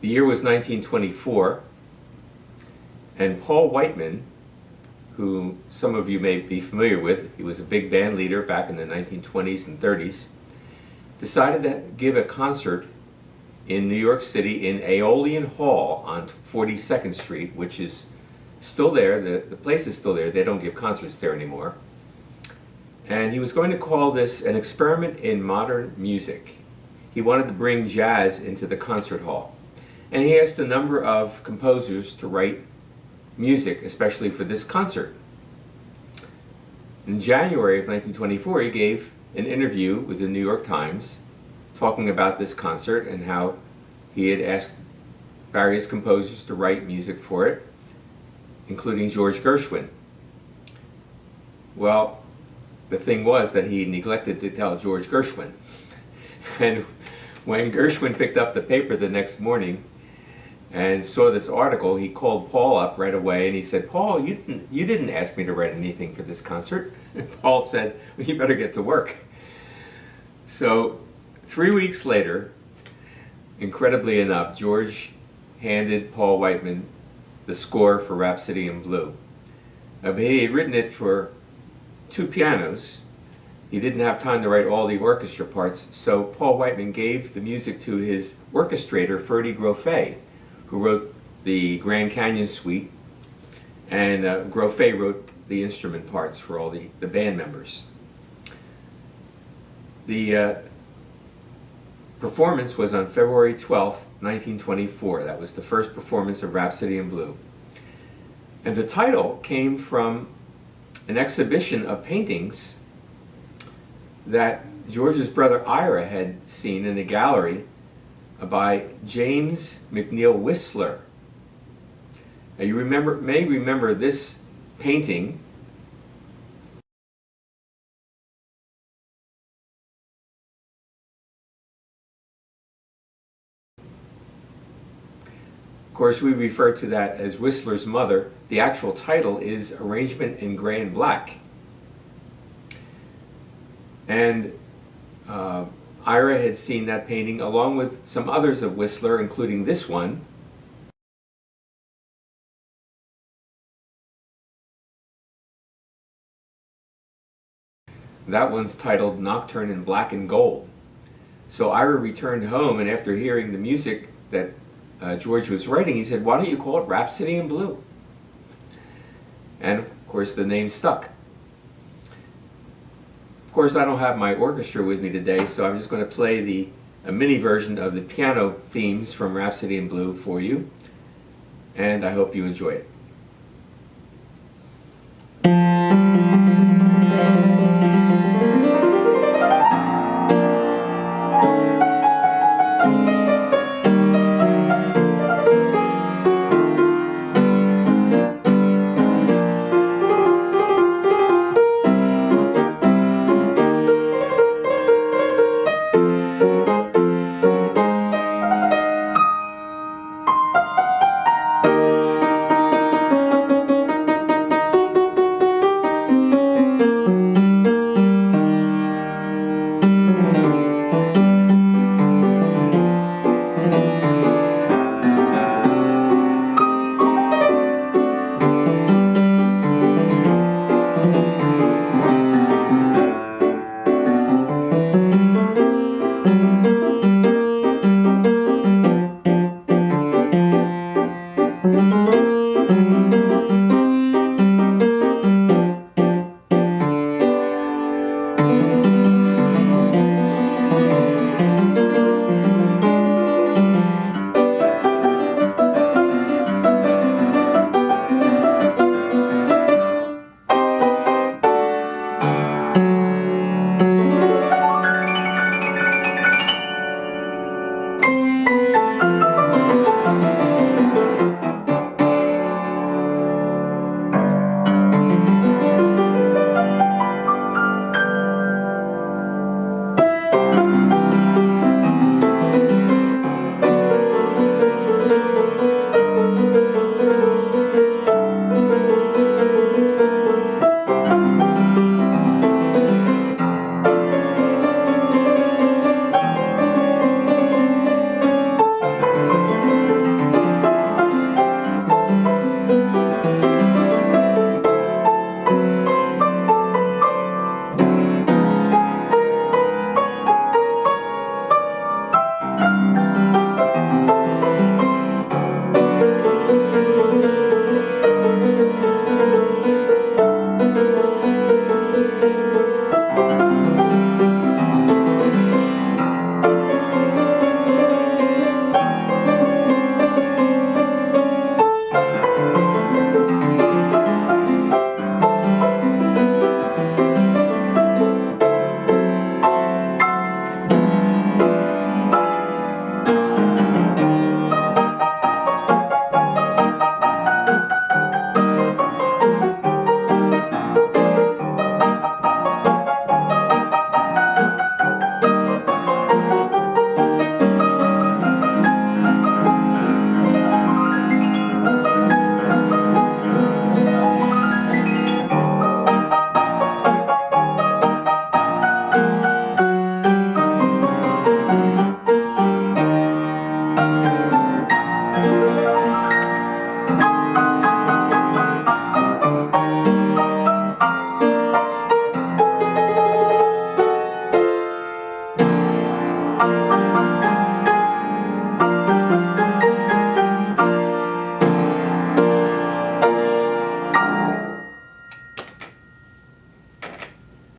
The year was 1924, and Paul Whiteman, who some of you may be familiar with, he was a big band leader back in the 1920s and 30s, decided to give a concert in New York City in Aeolian Hall on 42nd Street, which is still there. The place is still there. They don't give concerts there anymore. And he was going to call this an experiment in modern music. He wanted to bring jazz into the concert hall. And he asked a number of composers to write music, especially for this concert. In January of 1924, he gave an interview with the New York Times talking about this concert and how he had asked various composers to write music for it, including George Gershwin. Well, the thing was that he neglected to tell George Gershwin. And when Gershwin picked up the paper the next morning and saw this article, he called Paul up right away and he said, "Paul, you didn't ask me to write anything for this concert." And Paul said, "Well, you better get to work." So 3 weeks later, incredibly enough, George handed Paul Whiteman the score for Rhapsody in Blue. But he had written it for 2 pianos. He didn't have time to write all the orchestra parts, so Paul Whiteman gave the music to his orchestrator, Ferdy Grofé, who wrote the Grand Canyon Suite, and Grofé wrote the instrument parts for all the band members. The performance was on February 12th, 1924. That was the first performance of Rhapsody in Blue. And the title came from an exhibition of paintings that George's brother Ira had seen in a gallery by James McNeill Whistler. Now you may remember this painting. Of course, we refer to that as Whistler's Mother. The actual title is Arrangement in Gray and Black. And Ira had seen that painting along with some others of Whistler, including this one. That one's titled Nocturne in Black and Gold. So Ira returned home, and after hearing the music that George was writing, he said, "Why don't you call it Rhapsody in Blue?" And of course the name stuck. Of course, I don't have my orchestra with me today, so I'm just going to play a mini version of the piano themes from Rhapsody in Blue for you, and I hope you enjoy it.